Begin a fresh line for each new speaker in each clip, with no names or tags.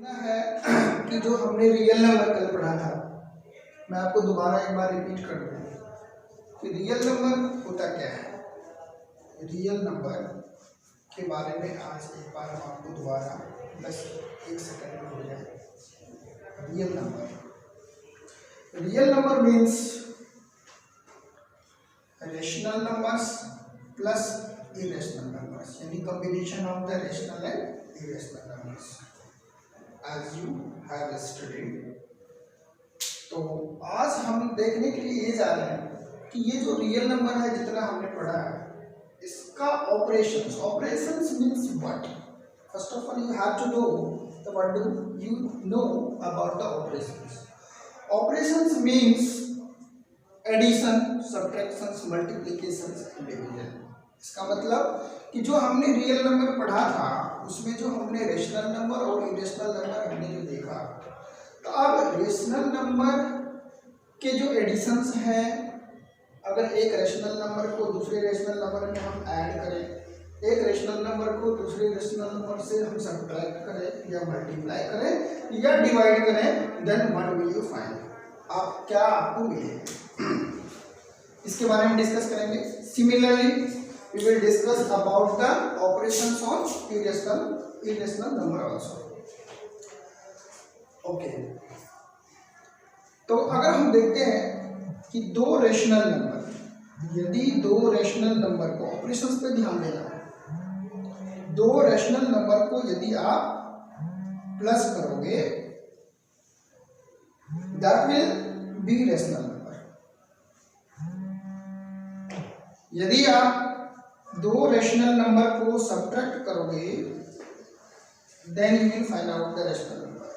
देखना है कि जो हमने रियल नंबर कल पढ़ा था, मैं आपको दोबारा एक बार रिपीट कर दूँ कि रियल नंबर होता क्या है। रियल नंबर के बारे में आज एक बार हम आपको दोबारा बस एक सेकंड में हो जाए। Real number means rational numbers plus irrational numbers, यानी combination of the rational and irrational numbers as you have studied। तो आज हम देखने के लिए ये जा रहे हैं कि ये जो रियल नंबर है जितना हमने पढ़ा है, इसका operations means what. First of all you have to know the what do you know about the operations. Operations means addition, subtraction, multiplication, division. इसका मतलब कि जो हमने रियल नंबर पढ़ा था उसमें जो हमने रेशनल नंबर और इरेशनल नंबर हमने जो देखा, तो अब रेशनल नंबर के जो एडिशंस हैं, अगर एक रेशनल नंबर को दूसरे रेशनल नंबर में हम ऐड करें, एक रेशनल नंबर को दूसरे रेशनल नंबर से हम सब्ट्रैक्ट करें या मल्टीप्लाई करें या डिवाइड करें, then what will you find, आप क्या आपको मिलेगा, इसके बारे में डिस्कस करेंगे। Similarly we will discuss about the operations on irrational number also। okay, तो अगर हम देखते हैं कि दो रेशनल नंबर, यदि दो रेशनल नंबर को, ऑपरेशंस पे ध्यान देना, दो रेशनल नंबर को यदि आप प्लस करोगे that will be rational number. यदि आप दो रेशनल नंबर को सब्ट्रैक्ट करोगे then you will find out the rational number.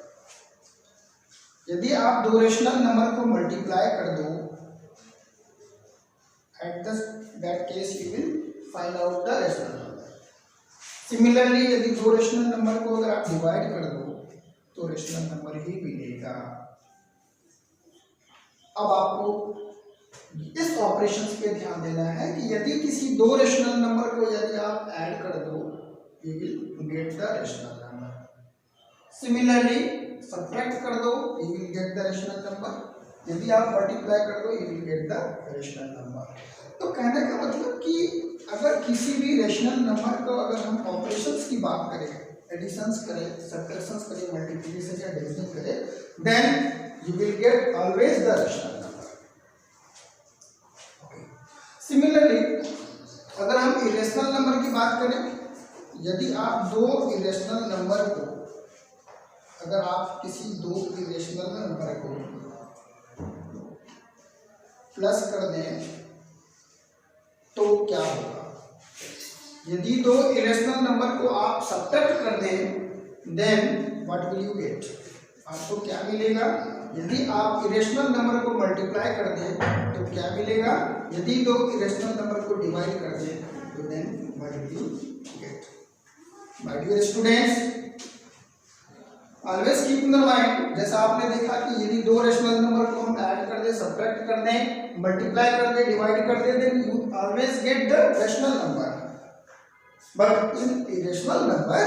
यदि आप दो रेशनल नंबर को मल्टीप्लाई कर दो, at that case you will find out the rational number. Similarly यदि दो रेशनल नंबर को अगर आप डिवाइड कर दो तो रेशनल नंबर ही मिलेगा। अब आपको इस ऑपरेशंस पे ध्यान देना है कि यदि किसी दो रेशनल नंबर को यदि आप ऐड कर दो, you will get the rational number. Similarly subtract कर दो, you will get the rational number. यदि आप मल्टीप्लाई कर दो, you will get the rational number. तो कहने का मतलब कि अगर किसी भी रेशनल नंबर को अगर हम ऑपरेशंस की बात करें, एडिशंस करें, सब्ट्रैक्शंस करें, मल्टीप्लिकेशन या डिवीजन करें, then you will get always the rational number. Similarly अगर हम इरेशनल नंबर की बात करें, यदि आप दो इरेशनल नंबर को, अगर आप किसी दो इरेशनल नंबर को प्लस कर दें तो क्या होगा। यदि दो इरेशनल नंबर को आप सब्ट्रैक्ट कर दें then what will you get, आपको क्या मिलेगा। यदि आप इरेशनल नंबर को मल्टीप्लाई कर दें तो क्या मिलेगा। यदि दो इरेशनल नंबर को डिवाइड कर दें तो then what will you get. My dear students, always keep in the mind, जैसा आपने देखा कि यदि दो रेशनल नंबर को हम ऐड कर दें, सब्ट्रैक्ट कर दें, मल्टीप्लाई कर दें, डिवाइड कर दें, then you always get the rational number. But in irrational number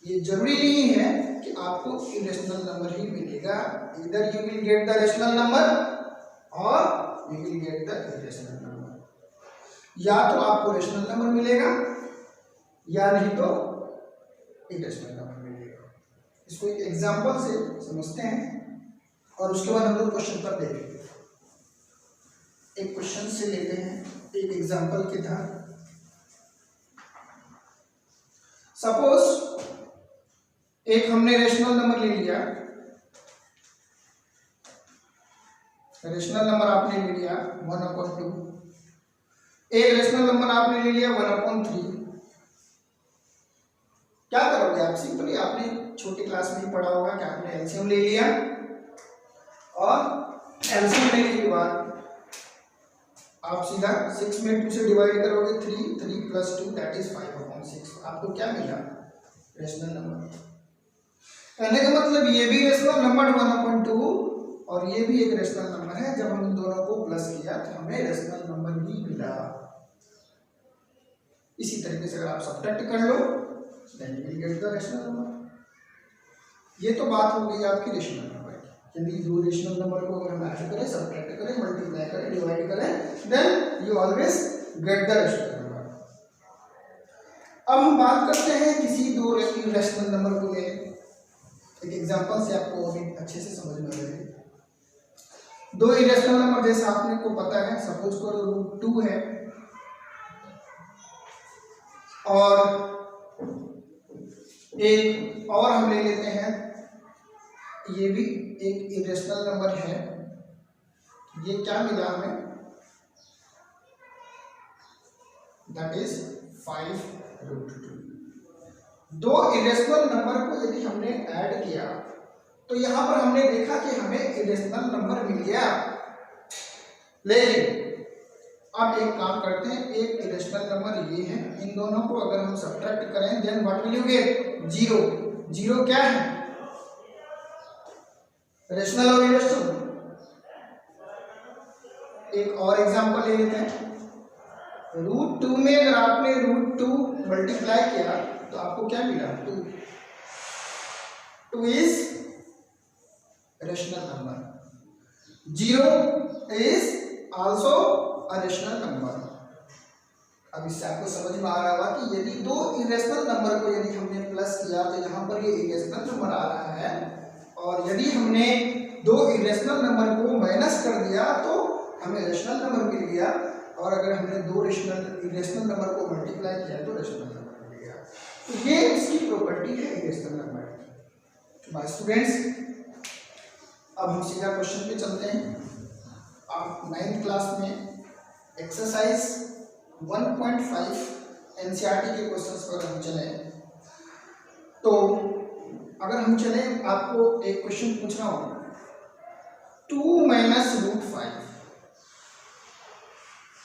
ये जरूरी नहीं है कि आपको इरेशनल नंबर ही मिलेगा। इधर you will get the rational number और you will get the irrational number. या तो आपको रेशनल नंबर मिलेगा या नहीं तो इरेशनल नंबर मिलेगा। इसको एक एग्जांपल से समझते हैं और उसके बाद हम लोग क्वेश्चन पर देखेंगे। एक क्वेश्चन से लेते हैं एक एग्जांपल के तहत। सपोज एक हमने रेशनल नंबर ले लिया, रेशनल नंबर आपने ले लिया 1/2, एक रेशनल नंबर आपने ले लिया 1/3। क्या करोगे आप, सिंपली आपने छोटी क्लास में ही पढ़ा होगा कि आपने एलसीएम ले लिया और एलसीएम लेने के बाद आप सीधा 6 में 2 से डिवाइड करोगे, 3 + 2 दैट इज 5/6। आपको क्या मिला, रेशनल नंबर। कहने का मतलब ये भी रेशनल नंबर 1/2 और ये भी एक रेशनल नंबर है। जब हम इन दोनों को प्लस किया तो हमें रेशनल नंबर ही मिला। इसी तरीके से अगर आप सब्ट्रैक्ट कर लो then you will get the rational number. ये तो बात हो गई आपकी रेशनल नंबर की। यदि दो रेशनल नंबर को अगर हम ऐड करें, सब्ट्रैक्ट करें, मल्टीप्लाई करें, डिवाइड करें, then you always get the rational number. अब हम बात करते हैं किसी दो रेशनल नंबर को ले, एक एग्जांपल से आपको अभी अच्छे से समझ में आ जाएगी। दो इरेशनल नंबर जैसे आपने को पता है, सपोज करो √2 है और एक और हम ले लेते हैं, ये भी एक इरेशनल नंबर है, ये क्या मिला हमें, दैट इज 5√2। दो इरेशनल नंबर को यदि हमने ऐड किया तो यहां पर हमने देखा कि हमें इरेशनल नंबर मिल गया, लेकिन अब एक काम करते हैं, एक इरेशनल नंबर ये है, इन दोनों को अगर हम सब्ट्रैक्ट करें then what will you get, 0। 0 क्या है, रेशनल और इरेशनल। एक और एग्जांपल ले लेते हैं, √2 में अगर आपने √2 मल्टीप्लाई किया तो आपको क्या मिला, 2। 2 is rational number, 0 is also a rational number. अब इससे आपको समझ में आ रहा होगा कि यदि दो इरेशनल नंबर को यदि हमने प्लस किया तो यहाँ पर ये इरेशनल नंबर आ रहा है, और यदि हमने दो इरेशनल नंबर को माइनस कर दिया तो हमें रेशनल नंबर मिल गया, और अगर हमने दो इरेशनल नंबर को मल्टीप्लाई किया तो रेशनल नंबर मिल गया। तो ये इसकी प्रॉपर्टी है इरेशनल नंबर की। माय स्टूडेंट्स, अब हम सीधा क्वेश्चन पे चलते हैं। आप 9th क्लास में एक्सरसाइज 1.5 एनसीईआरटी के क्वेश्चंस पर हम चले, तो अगर हम चले, आपको एक क्वेश्चन पूछना होगा, 2 - √5,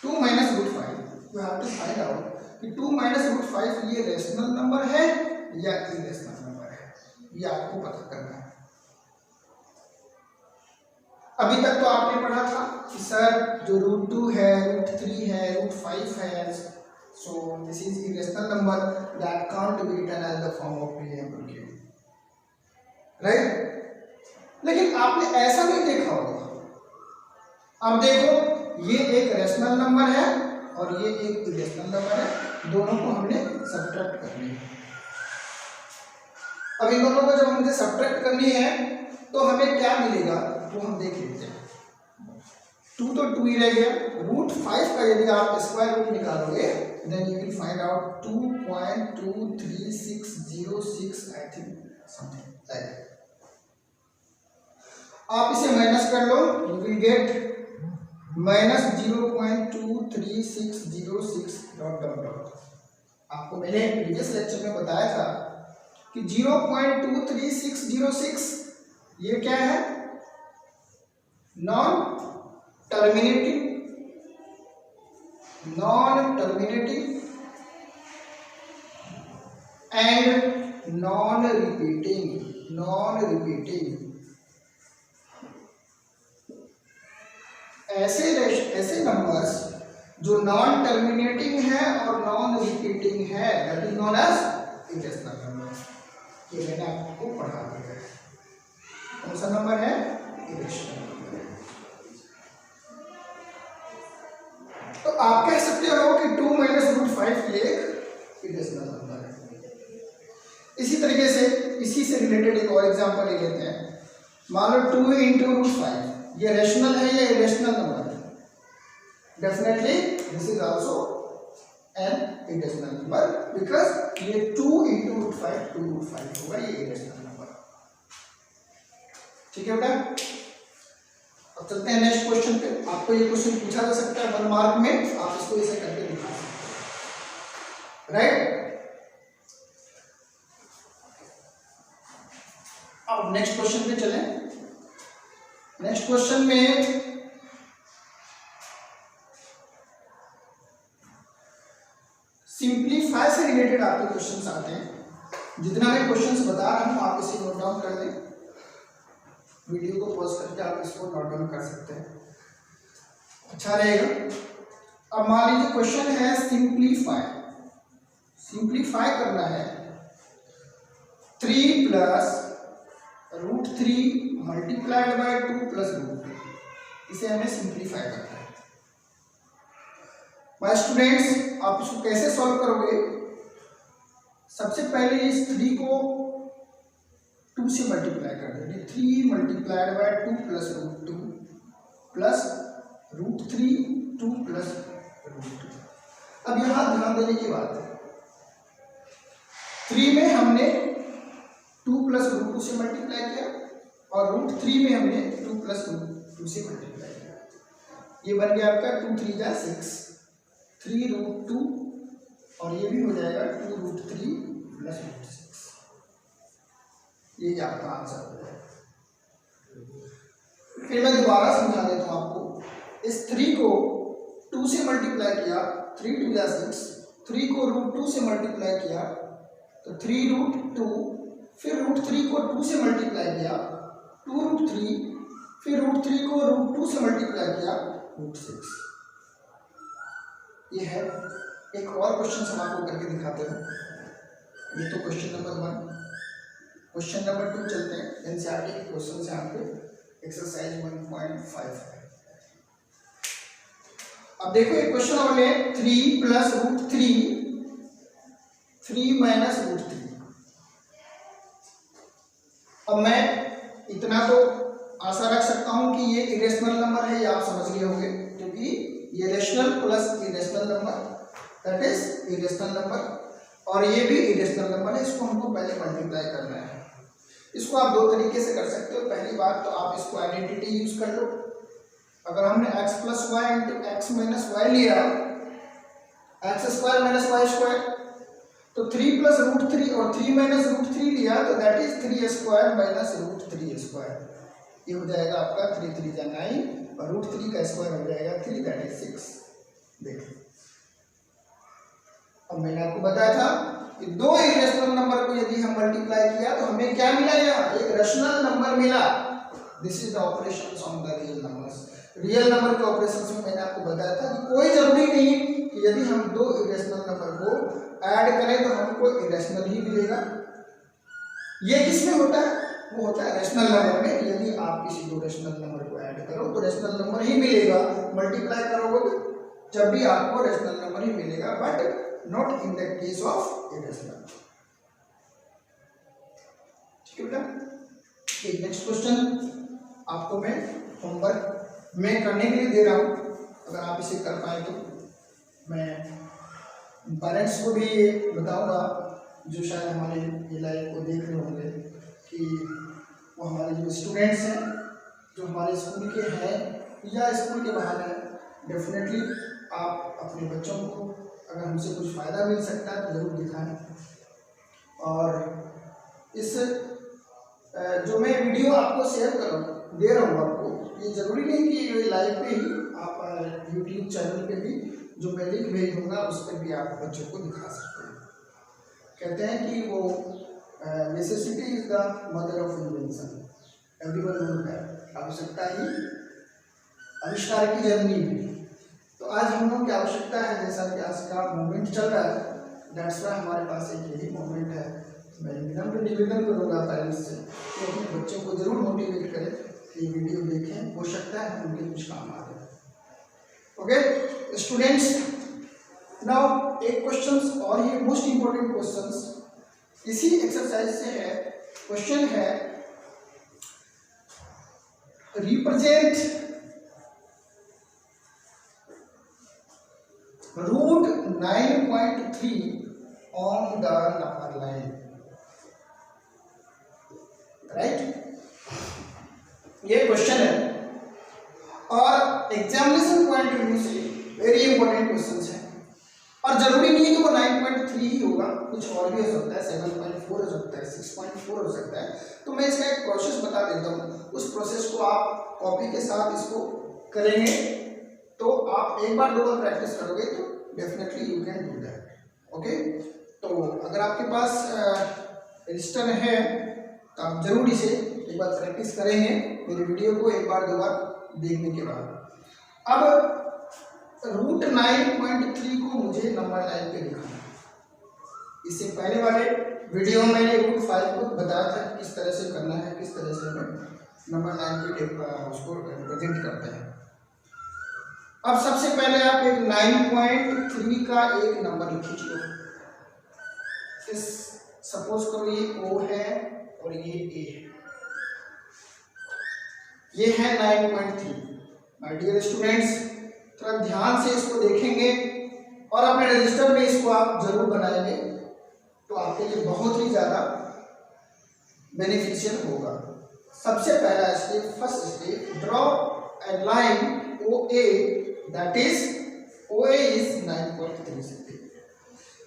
2 - √5, you have to find out कि 2 - √5 ये रेशनल नंबर है या इरेशनल नंबर है, ये आपको पता करना है। अभी तक तो आपने पढ़ा था कि सर जो √2 है, √3 है, √5 है, so this is irrational number that can't be written as the form of P/Q, right. लेकिन आपने ऐसा नहीं देखा होगा। अब देखो, ये एक रेशनल नंबर है और ये एक इरेशनल नंबर है, दोनों को हमने सब्ट्रैक्ट करनी है। अब इन दोनों को जब मुझे सब्ट्रैक्ट करनी है तो हमें क्या मिलेगा वो हम देख लेते हैं। 2 तो 2 ही रह गया, √5 का यदि आप स्क्वायर रूट निकालोगे then you will find out 2.23606, I think something like. आप इसे माइनस कर लो, यू विल गेट -0.23606 ... आपको मैंने प्रीवियस लेक्चर में बताया था कि 0.23606 ये क्या है, non terminating and non repeating. ऐसे नंबर्स जो नॉन टर्मिनेटिंग है और नॉन रिपीटिंग है, that is known as irrational number. ये मैंने आपको पढ़ा दिया है। कौन सा नंबर है, इरेशनल नंबर है। तो आप कह सकते हो कि 2 - √5 ये इरेशनल नंबर है। इसी तरीके से इसी से रिलेटेड एक और एग्जांपल ले लेते हैं। मान लो 2 × √5 ये रेशनल है या इरेशनल नंबर है, definitely this is also an irrational number, because ये 2 × √5 2√5 होगा, ये इरेशनल नंबर। ठीक है बेटा, अब चलते हैं नेक्स्ट क्वेश्चन पे। आपको ये क्वेश्चन पूछा जा सकता है 1 मार्क में, आप इसको ऐसे करके दिखा सकते हैं, राइट। अब नेक्स्ट क्वेश्चन पे चलें। नेक्स्ट क्वेश्चन में सिंप्लीफाई से रिलेटेड आपके क्वेश्चंस आते हैं। जितना मैं क्वेश्चंस बता रहा हूं आप इसे नोट डाउन कर लें, वीडियो को पॉज करके आप इसको नोट डाउन कर सकते हैं, अच्छा रहेगा। अब मान लीजिए क्वेश्चन है सिंप्लीफाई करना है 3 + √3 मल्टीप्लाइड बाय 2 प्लस √2, इसे हमें सिंप्लीफाई करना है। माय स्टूडेंट्स, आप इसको कैसे सॉल्व करोगे? सबसे पहले इस 3 को 2 से मल्टीप्लाई कर देंगे। 3 multiplied by 2 plus √2 plus √3 2 plus √2। अब यहां ध्यान देने की बात है, 3 में हमने 2 प्लस √2 से मल्टीप्लाई किया और √3 में हमने 2 प्लस √2 से मल्टीप्लाई किया। ये बन गया आपका 2 3 जा 6, 3 √2 और ये भी हो जाएगा 2 √3 प्लस √6। ये आपका आंसर हो जाएगा। फिर मैं दोबारा समझा देता हूं आपको। इस 3 को 2 से मल्टीप्लाई किया, 3 2 जा 6, 3 को √2 से मल्टीप्लाई किया तो 3 √2, फिर √3 को 2 से मल्टीप्लाई किया 2 √3, फिर √3 को √2 से मल्टीप्लाई किया √6। ये है। एक और क्वेश्चन हम आपको करके दिखाते हैं। ये तो क्वेश्चन नंबर 1। क्वेश्चन नंबर 2 चलते हैं। एनसीईआरटी के क्वेश्चन से यहाँ पे एक्सरसाइज 1.5 है। अब देखो एक क्वेश्चन हमने 3 प्लस √3 3 माइनस √3। अब मैं इतना तो आशा रख सकता हूं कि ये इरेशनल नंबर है, ये आप समझ गए होंगे, क्योंकि ये rational plus irrational number that is irrational number, और ये भी इरेशनल नंबर है। इसको हमको पहले मल्टीप्लाई करना है। इसको आप 2 तरीके से कर सकते हो। पहली बात तो आप इसको आइडेंटिटी यूज कर लो। अगर हमने x plus y into x minus y लिया, x square minus y square, तो 3 प्लस √3 और 3 माइनस √3 लिया तो that is 3 square minus √3 square. ये हो जाएगा आपका 3 3 जा 9 और √3 का स्क्वायर हो जाएगा 3 दैट इज 6। देखिए, अब मैंने आपको बताया था कि 2 इरेशनल नंबर को यदि हम मल्टीप्लाई किया तो हमें क्या मिला? यहाँ एक रेशनल नंबर मिला। This is the operations on the real numbers. Real number के ऑपरेशंस में मैंने आपको बताया था कि कोई जरूरी नहीं कि यदि हम 2 इरेशनल नंबर को ऐड करें तो हमको इरेशनल ही मिलेगा। ये किसमें होता है? वो होता है रेशनल नंबर में। यदि आप किसी 2 रेशनल नंबर को ऐड करो तो रेशनल नंबर ही मिलेगा। मल्टीप्लाई करोगे जब भी आपको रेशनल नंबर ही मिलेगा, but not in the case of irrational. ठीक है बेटा। एक नेक्स्ट क्वेश्चन आपको मैं होमवर्क में करने के लिए दे रहा हूं। अगर आप इसे कर पाए तो मैं पेरेंट्स को भी बताऊंगा जो शायद हमारे ये लाइव को देख रहे होंगे कि वो हमारे जो स्टूडेंट्स हैं जो हमारे स्कूल के हैं या स्कूल के बाहर हैं, डेफिनेटली आप अपने बच्चों को अगर हमसे कुछ फ़ायदा मिल सकता है तो ज़रूर दिखाएं। और इस जो मैं वीडियो आपको शेयर दे रहा हूँ आपको, ये ज़रूरी नहीं कि ये लाइव पे ही, आप यूट्यूब चैनल पे भी जो मैं लिंक भेज दूँगा उस पर भी आप बच्चों को दिखा सकते हैं। कहते हैं कि वो necessity is the mother of invention, everyone knows that. आवश्यकता ही आविष्कार की जननी है। तो आज हम लोग की आवश्यकता है, जैसा कि आज का मूवमेंट चल रहा है, दैट्स वाई हमारे पास एक यही मूवमेंट है। मैं विनम्र निवेदन करूँगा पेरेंट्स से कि अपने बच्चों को जरूर मोटिवेट करें कि ये वीडियो देखें, हो सकता है उनके कुछ काम आ जाए। ओके स्टूडेंट्स, नाउ एक क्वेश्चन और ये मोस्ट इंपॉर्टेंट क्वेश्चन इसी एक्सरसाइज से है। क्वेश्चन है represent √9.3 on the number line. Right, ये क्वेश्चन है और एग्जामिनेशन पॉइंट ऑफ व्यू से वेरी इंपॉर्टेंट क्वेश्चन है। और जरूरी नहीं है कि वो 9.3 ही होगा, कुछ और भी हो सकता है, 7.4 हो सकता है, 6.4 हो सकता है। तो मैं इसका एक प्रोसेस बता देता हूँ, उस प्रोसेस को आप कॉपी के साथ इसको करेंगे तो आप एक बार 2 बार प्रैक्टिस करोगे तो definitely you can do that. Okay, तो अगर आपके पास रजिस्टर है तो आप जरूर इसे एक बार प्रैक्टिस करेंगे मेरी वीडियो को एक बार 2 बार देखने के बाद। अब √9.3 को मुझे नंबर लाइन पे लिखना है। इससे पहले वाले वीडियो में मैंने रूट 5 को बताया था किस तरह से करना है, किस तरह से हमें नंबर लाइन पे उसको रिप्रेजेंट करते हैं। अब सबसे पहले आप एक 9.3 का एक नंबर लिखिए। इस सपोज करो ये O है और ये A है, ये है 9.3। माय डियर स्टूडेंट्स, थोड़ा ध्यान से इसको देखेंगे और अपने रजिस्टर में इसको आप जरूर बनाएंगे तो आपके लिए बहुत ही ज़्यादा बेनिफिशियल होगा। सबसे पहला step, first step, draw a line OA, that is OA is 9.3।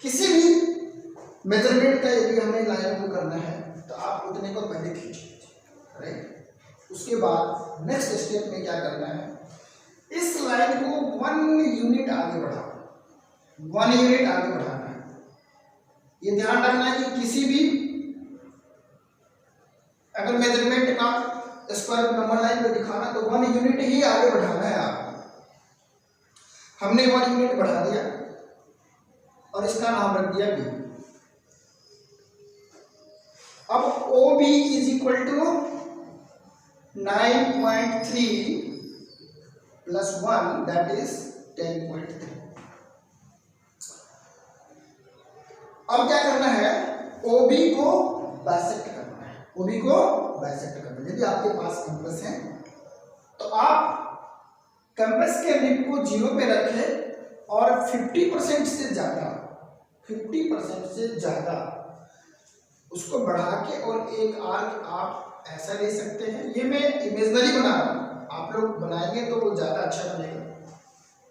किसी भी मेजरमेंट का यदि हमें लाइन को करना है तो आप उतने को पहले खींचिए, राइट। उसके बाद नेक्स्ट स्टेप में क्या करना है, इस लाइन को 1 यूनिट आगे बढ़ाओ, 1 यूनिट आगे बढ़ाना है। ये ध्यान रखना है कि किसी भी अगर मेजरमेंट का स्क्वायर नंबर लाइन पे दिखाना तो 1 यूनिट ही आगे बढ़ाना है आपको। हमने 1 यूनिट बढ़ा दिया और इसका नाम रख दिया B। अब OB is equal to 9.3 plus 1 that is 10.3। अब क्या करना है, OB को बाइसेक्ट करना है, OB को बाइसेक्ट करना है। यदि आपके पास कंपास है तो आप कंपास के रिप को 0 पे रखें और 50% से ज़्यादा, 50% से ज़्यादा उसको बढ़ा के और एक आर्क आप ऐसा ले सकते हैं। ये मैं इमेजनरी बना रहा हूँ, आप लोग बनाएंगे तो वो ज़्यादा अच्छा बनेगा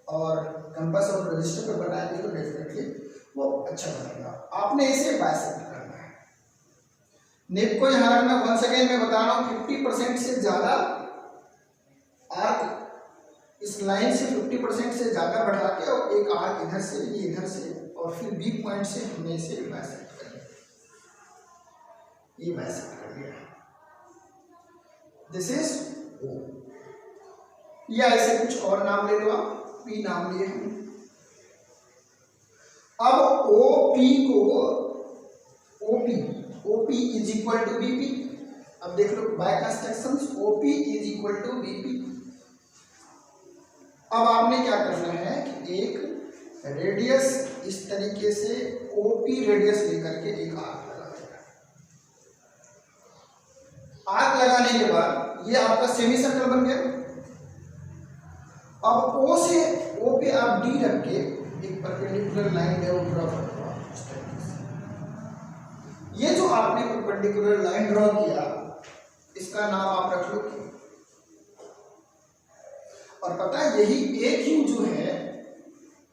और कंपास और रजिस्टर पर बनाएंगे तो डेफिनेटली वो अच्छा बनेगा। आपने इसे बाइसेक्ट करना है। निप को यहाँ रखना, वंस अगेन मैं बता रहा हूँ, 50% से ज़्यादा आर्क, इस लाइन से 50% से ज़्यादा बढ़ा के और एक आर्क इधर से, ये इधर से, और फिर B पॉइंट से हमने इसे बाइसेक्ट कर लिया। ये बाइसेक्ट कर लिया, दिस इज O। या ऐसे कुछ और नाम ले लो आप, P नाम लिए हम। अब OP is equal to BP। अब देख लो by constructions, OP is equal to BP। अब आपने क्या करना है कि एक रेडियस इस तरीके से OP रेडियस लेकर के एक आर्क लगा देना। आर्क लगाने के बाद ये आपका सेमी सर्कल बन गया। अब O से O पे आप D रख के एक परपेंडिकुलर लाइन ड्रॉ करते हो। ये जो आपने परपेंडिकुलर लाइन ड्रॉ किया इसका नाम आप रख लो Q। और पता है यही AQ जो है,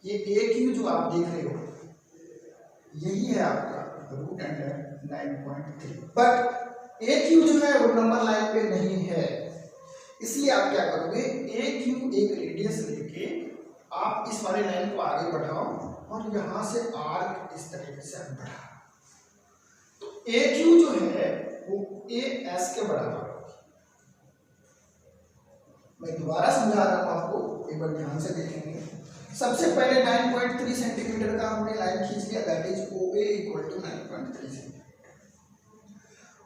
ये AQ जो आप देख रहे हो यही है आपका रूट अंडर 9.3। बट AQ जो है वो नंबर लाइन पे नहीं है, इसलिए आप क्या करोगे, AQ एक रेडियस लेके आप इस वाले लाइन को आगे बढ़ाओ और यहां से आर्क इस तरीके से बढ़ाओ। तो AQ जो है वो AS के बराबर होगी। मैं दोबारा समझा रहा हूं आपको, एक बार ध्यान से देखेंगे। सबसे पहले 9.3 सेंटीमीटर का हमने लाइन खींच लिया, that is OA equal to 9.3 centimetre.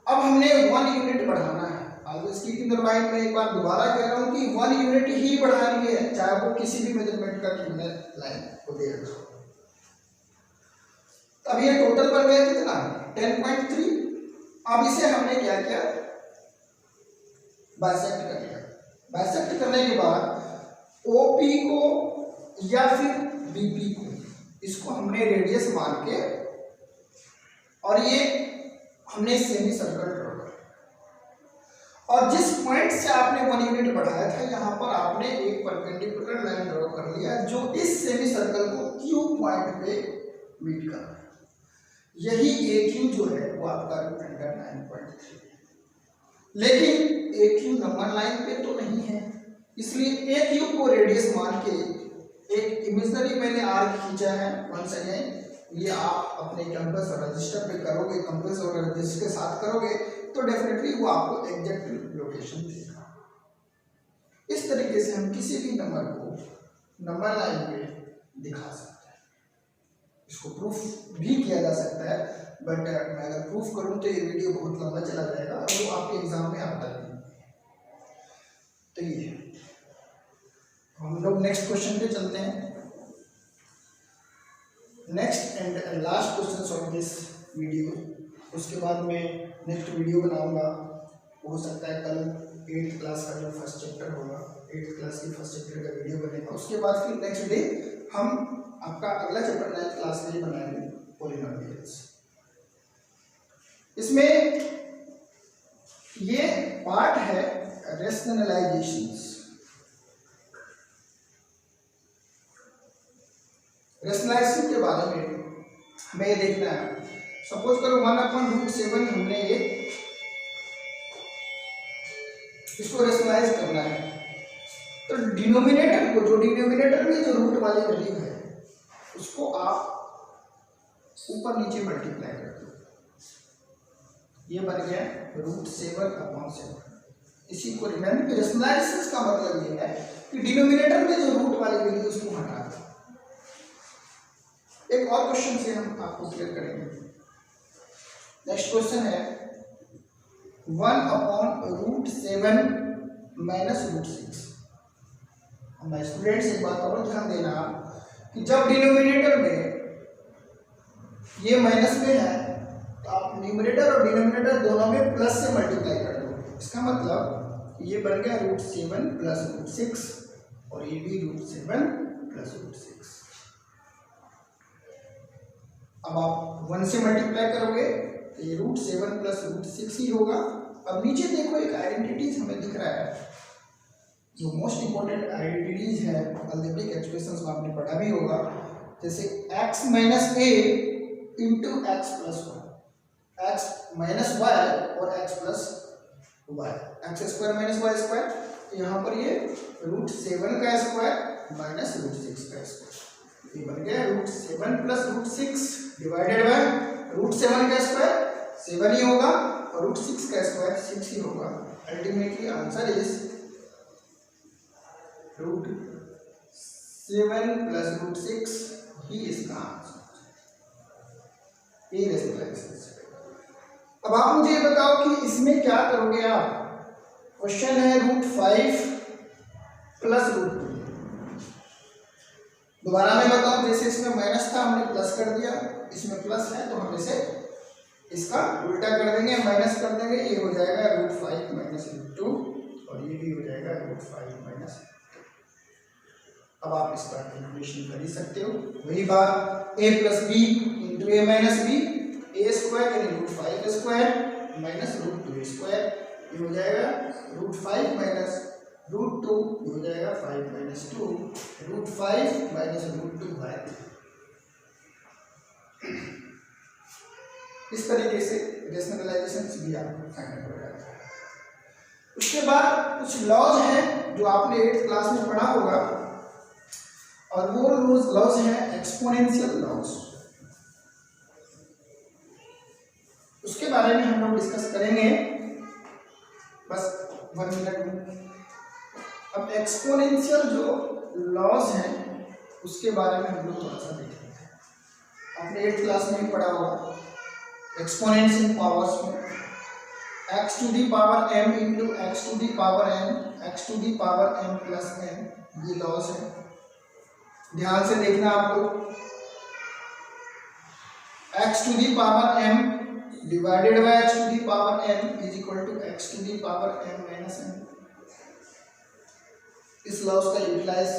अब हमने 1 यूनिट बढ़ाना है। Always keep in the mind, मैं एक बार दोबारा कह रहा हूं कि 1 यूनिट ही बढ़ानी है, चाहे वो किसी भी मेजरमेंट का हमने लाइन को दे रखा। अब ये टोटल बन गया कितना, 10.3। अब इसे हमने क्या किया, बाइसेक्ट कर लिया। बाइसेक्ट करने के बाद OP को या फिर BP को, इसको हमने रेडियस मान के और ये हमने सेमी सर्कल ड्रॉ कर। और जिस पॉइंट से आपने 1 यूनिट बढ़ाया था यहाँ पर आपने एक परपेंडिकुलर लाइन ड्रॉ कर लिया जो इस सेमी सर्कल को Q पॉइंट पे मीट कर रहा है। यही AQ जो है वो आपका रूट अंडर 9.3 है। लेकिन AQ नंबर लाइन पे तो नहीं है, इसलिए AQ को रेडियस मान के एक इमेजिनरी मैंने आर्क खींचा है। वंस अगेन ये आप अपने कंपास और रजिस्टर पे करोगे, कंपास और रजिस्टर के साथ करोगे तो डेफिनेटली वो आपको एग्जैक्ट लोकेशन देगा। इस तरीके से हम किसी भी नंबर को नंबर लाइन पे दिखा सकते हैं। इसको प्रूफ भी किया जा सकता है बट मैं अगर प्रूफ करूँ तो ये वीडियो बहुत लंबा चला जाएगा और वो आपके एग्जाम में आता नहीं। तो ये हम लोग नेक्स्ट क्वेश्चन पे चलते हैं। Next and last question of this video, उसके बाद मैं नेक्स्ट वीडियो बनाऊंगा। हो सकता है कल 8th क्लास का जो फर्स्ट चैप्टर होगा, 8th क्लास की फर्स्ट चैप्टर का वीडियो बनेगा। उसके बाद फिर नेक्स्ट डे हम आपका अगला चैप्टर 9th क्लास के लिए बनाएंगे पॉलिनोमियल्स। इसमें ये पार्ट है रेशनलाइजेशंस। रेशनलाइजेशन के बारे में हमें ये देखना है। सपोज करो 1/√7 हमने ये इसको रेशनलाइज करना है, तो डिनोमिनेटर को, जो डिनोमिनेटर में जो रूट वाली वैल्यू है उसको आप ऊपर नीचे मल्टीप्लाई कर दो। ये बन गया √7/7। इसी को रेशनलाइजेशन का मतलब ये है कि डिनोमिनेटर में जो रूट वाली वैल्यू उसको हटा दो। एक और क्वेश्चन से हम आपको क्लियर करेंगे। नेक्स्ट क्वेश्चन है 1/√7 - √6। मैं स्टूडेंट्स एक बात और ध्यान देना कि जब डिनोमिनेटर में ये माइनस में है तो आप न्यूमरेटर और डिनोमिनेटर दोनों में प्लस से मल्टीप्लाई कर दो। इसका मतलब ये बन गया √7 + √6 और ये भी √7 + √6। अब आप 1 से मल्टीप्लाई करोगे तो ये √7 + √6 ही होगा। अब नीचे देखो एक आइडेंटिटीज हमें दिख रहा है, जो मोस्ट इंपॉर्टेंट आइडेंटिटीज है अलजेब्रिक एक्सप्रेशंस में आपने पढ़ा भी होगा, जैसे x - a × x + 1, x - y और x + y, x² - y²। यहाँ पर ये √7 का स्क्वायर - √6 का स्क्वायर, ये बन गया √7 + √6 डिवाइडेड बाय √7 का स्क्वायर 7 ही होगा और √6 का स्क्वायर 6 ही होगा। अल्टीमेटली आंसर इज √7 + √6 ही इसका आंसर। ये रेशनलाइजेशन। अब आप मुझे ये बताओ कि इसमें क्या करोगे आप। क्वेश्चन है √5 + √2। दोबारा मैं बताऊं, जैसे इसमें माइनस था हमने प्लस कर दिया, इसमें प्लस है तो हम इसे इसका उल्टा कर देंगे, माइनस कर देंगे। ये हो जाएगा √5 - √2 और ये भी हो जाएगा √5 - अब आप इसका कैलकुलेशन कर ही सकते हो। वही बात a + b × a - b, a² यानी √5² - √2²। ये हो जाएगा √5 - √2, ये हो जाएगा 5 - 2, √5 - √2/3। इस तरीके से रेशनलाइजेशन भी आपको फाइंड हो जाएगा। उसके बाद कुछ लॉज हैं जो आपने 8th क्लास में पढ़ा होगा, और वो लॉज हैं एक्सपोनेंशियल लॉज। उसके बारे में हम लोग डिस्कस करेंगे बस 1 मिनट में। अब एक्सपोनेंशियल जो लॉज हैं उसके बारे में हम लोग थोड़ा सा देखेंगे। आपने 8th क्लास में ही पढ़ा होगा एक्सपोनेंट्स इन पावर्स में, x⁴m × x⁴m + n, ये लॉज है। ध्यान से देखना आप लोग। x⁴m divided by x⁴m = x⁴m - n। इस लॉज का यूटिलाइज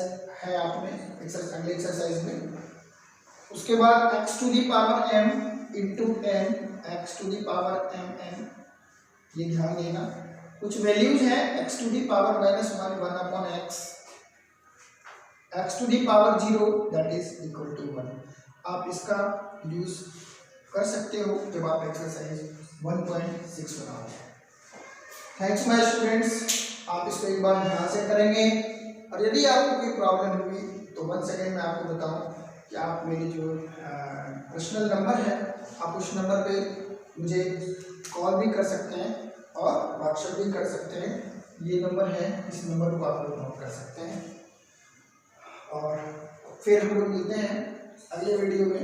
है आप में अगले एक्सरसाइज में। उसके बाद x⁴m × n, x⁴mn, ये ध्यान देना। कुछ वैल्यूज हैं x⁴ - 1/x, x⁴0 that is equal to 1। आप इसका यूज कर सकते हो जब आप एक्सरसाइज 1.6 बनाओगे। थैंक्स माय स्टूडेंट्स, आप इसको एक बार ध्यान से करेंगे। और यदि आपको कोई प्रॉब्लम हुई तो 1 सेकेंड में आपको बताऊं कि आप मेरी जो पर्सनल नंबर है, आप उस नंबर पे मुझे कॉल भी कर सकते हैं और व्हाट्सएप भी कर सकते हैं। ये नंबर है, इस नंबर को आप लोग नोट कर सकते हैं। और फिर हम लोग मिलते हैं अगले वीडियो में,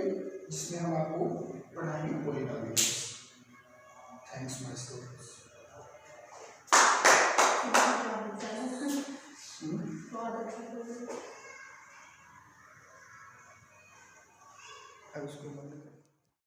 जिसमें हम आपको पढ़ाएंगे पॉलिनोमियल्स। Thanks my students. अब इसको बंद कर।